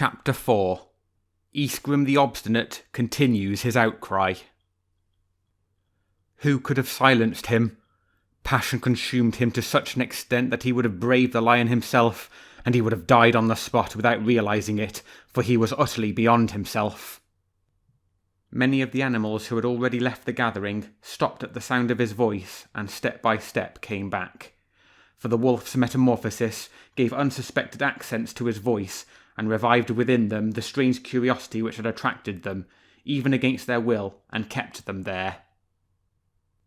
Chapter 4. Isegrim the Obstinate continues his outcry. Who could have silenced him? Passion consumed him to such an extent that he would have braved the lion himself, and he would have died on the spot without realizing it, for he was utterly beyond himself. Many of the animals who had already left the gathering stopped at the sound of his voice and step by step came back. For the wolf's metamorphosis gave unsuspected accents to his voice and revived within them the strange curiosity which had attracted them, even against their will, and kept them there.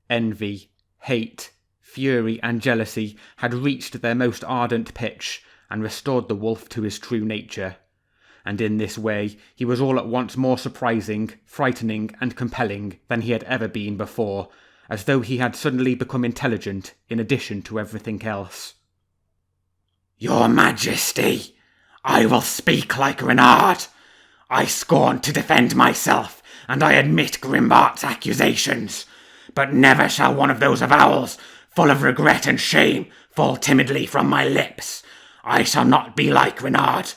Envy, hate, fury and jealousy had reached their most ardent pitch and restored the wolf to his true nature. And in this way he was all at once more surprising, frightening and compelling than he had ever been before, as though he had suddenly become intelligent in addition to everything else. "Your Majesty, I will speak like Reynard. I scorn to defend myself, and I admit Grimbart's accusations, but never shall one of those avowals, full of regret and shame, fall timidly from my lips. I shall not be like Reynard.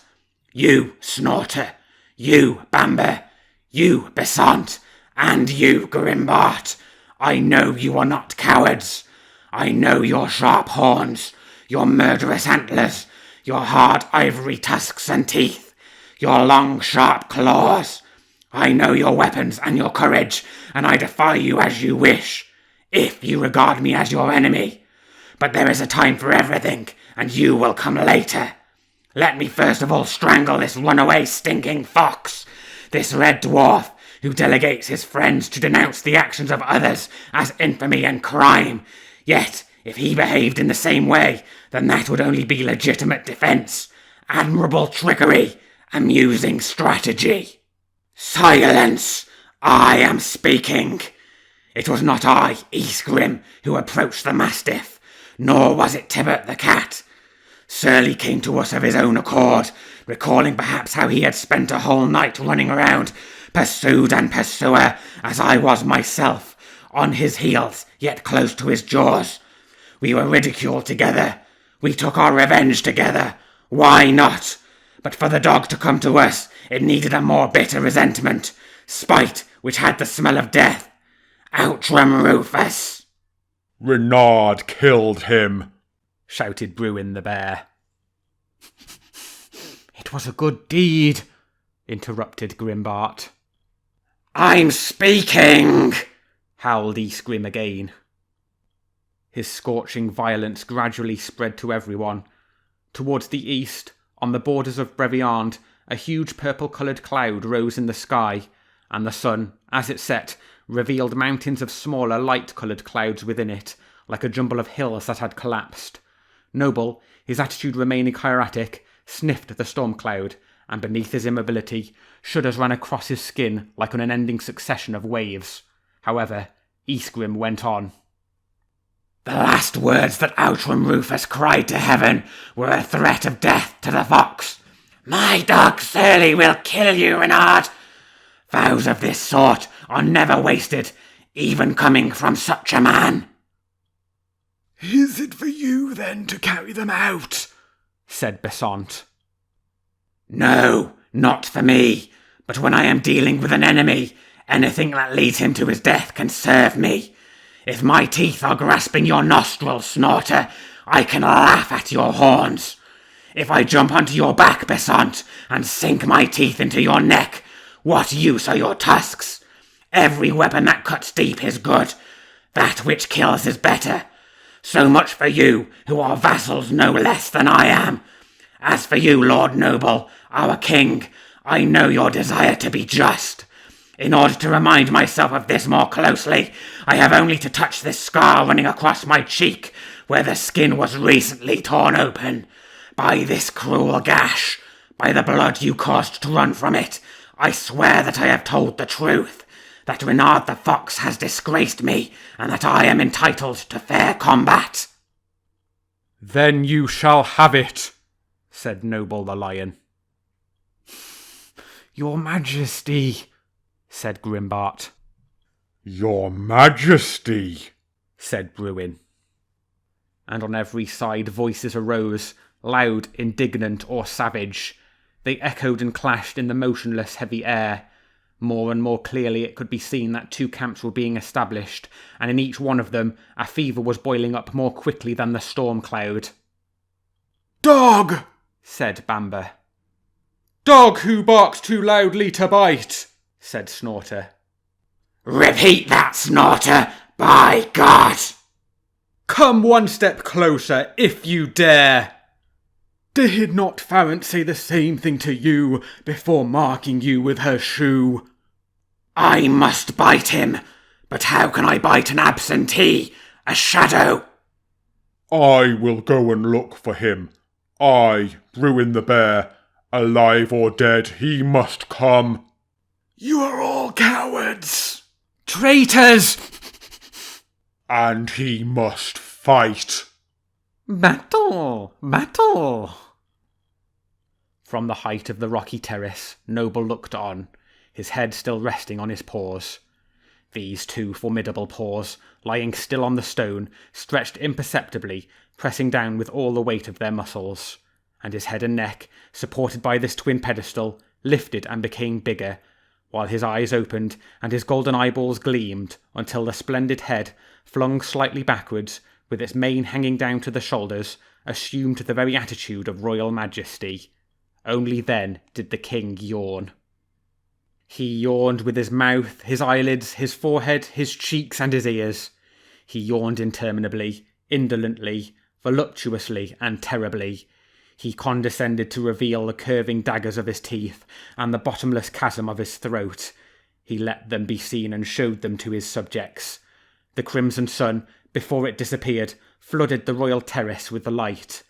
You, Snorter, you, Bamber, you, Besant, and you, Grimbart. I know you are not cowards. I know your sharp horns, your murderous antlers, your hard ivory tusks and teeth, your long sharp claws. I know your weapons and your courage, and I defy you as you wish, if you regard me as your enemy. But there is a time for everything, and you will come later. Let me first of all strangle this runaway stinking fox, this red dwarf, who delegates his friends to denounce the actions of others as infamy and crime. Yet, if he behaved in the same way, then that would only be legitimate defence, admirable trickery, amusing strategy. Silence! I am speaking. It was not I, Isegrim, who approached the mastiff, nor was it Tibbert the cat. Surly came to us of his own accord, recalling perhaps how he had spent a whole night running around, pursued and pursuer, as I was myself, on his heels, yet close to his jaws. We were ridiculed together. We took our revenge together. Why not? But for the dog to come to us, it needed a more bitter resentment, spite which had the smell of death. Outram Rufus! Reynard killed him, shouted Bruin the bear. It was a good deed, interrupted Grimbart. I'm speaking, howled Isegrim again. His scorching violence gradually spread to everyone. Towards the east, on the borders of Breviand, a huge purple-coloured cloud rose in the sky, and the sun, as it set, revealed mountains of smaller, light-coloured clouds within it, like a jumble of hills that had collapsed. Noble, his attitude remaining hieratic, sniffed the storm cloud, and beneath his immobility, shudders ran across his skin like an unending succession of waves. However, Isegrim went on. The last words that Outram Rufus cried to heaven were a threat of death to the fox. My dog surely will kill you, Reynard. Vows of this sort are never wasted, even coming from such a man. Is it for you, then, to carry them out? Said Besant. No, not for me. But when I am dealing with an enemy, anything that leads him to his death can serve me. If my teeth are grasping your nostrils, Snorter, I can laugh at your horns. If I jump onto your back, Besant, and sink my teeth into your neck, what use are your tusks? Every weapon that cuts deep is good. That which kills is better. So much for you, who are vassals no less than I am. As for you, Lord Noble, our king, I know your desire to be just. In order to remind myself of this more closely, I have only to touch this scar running across my cheek, where the skin was recently torn open. By this cruel gash, by the blood you caused to run from it, I swear that I have told the truth, that Reynard the fox has disgraced me, and that I am entitled to fair combat. Then you shall have it, said Noble the lion. Your Majesty, said Grimbart. Your Majesty, said Bruin. And on every side voices arose, loud, indignant, or savage. They echoed and clashed in the motionless, heavy air. More and more clearly it could be seen that 2 camps were being established, and in each one of them a fever was boiling up more quickly than the storm cloud. "Dog!" said Bamber. "Dog who barks too loudly to bite," said Snorter. "Repeat that, Snorter, by God!" "Come 1 step closer, if you dare." "Did not Farrant say the same thing to you before marking you with her shoe?" "I must bite him, but how can I bite an absentee, a shadow?" "I will go and look for him. I, Bruin the Bear, alive or dead, he must come." "You are all cowards!" "Traitors!" "And he must fight." "Battle! Battle!" From the height of the rocky terrace, Noble looked on, his head still resting on his paws. These 2 formidable paws, lying still on the stone, stretched imperceptibly, pressing down with all the weight of their muscles, and his head and neck, supported by this twin pedestal, lifted and became bigger, while his eyes opened and his golden eyeballs gleamed until the splendid head, flung slightly backwards, with its mane hanging down to the shoulders, assumed the very attitude of royal majesty. Only then did the king yawn. He yawned with his mouth, his eyelids, his forehead, his cheeks, and his ears. He yawned interminably, indolently, voluptuously, and terribly. He condescended to reveal the curving daggers of his teeth and the bottomless chasm of his throat. He let them be seen and showed them to his subjects. The crimson sun, before it disappeared, flooded the royal terrace with the light.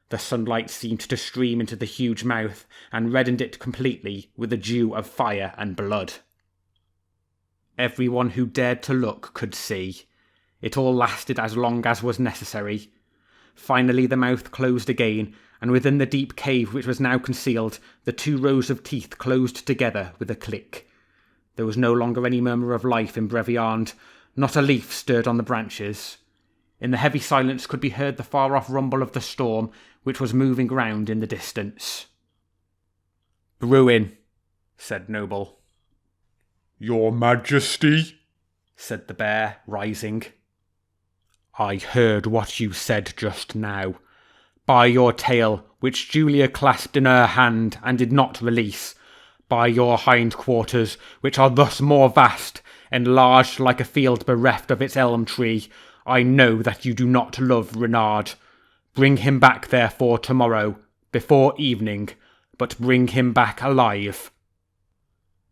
The sunlight seemed to stream into the huge mouth and reddened it completely with the dew of fire and blood. Everyone who dared to look could see. It all lasted as long as was necessary. Finally the mouth closed again, and within the deep cave which was now concealed, the 2 rows of teeth closed together with a click. There was no longer any murmur of life in Breviand, not a leaf stirred on the branches. In the heavy silence could be heard the far-off rumble of the storm, which was moving round in the distance. "Bruin," said Noble. "Your Majesty?" said the bear, rising. "I heard what you said just now. By your tail, which Julia clasped in her hand and did not release, by your hindquarters, which are thus more vast, enlarged like a field bereft of its elm tree, I know that you do not love Reynard. Bring him back, therefore, tomorrow, before evening, but bring him back alive."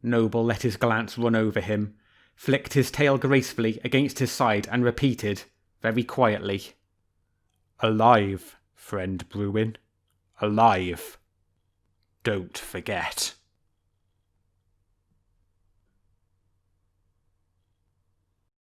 Noble let his glance run over him, flicked his tail gracefully against his side, and repeated, very quietly, "Alive, friend Bruin, alive. Don't forget."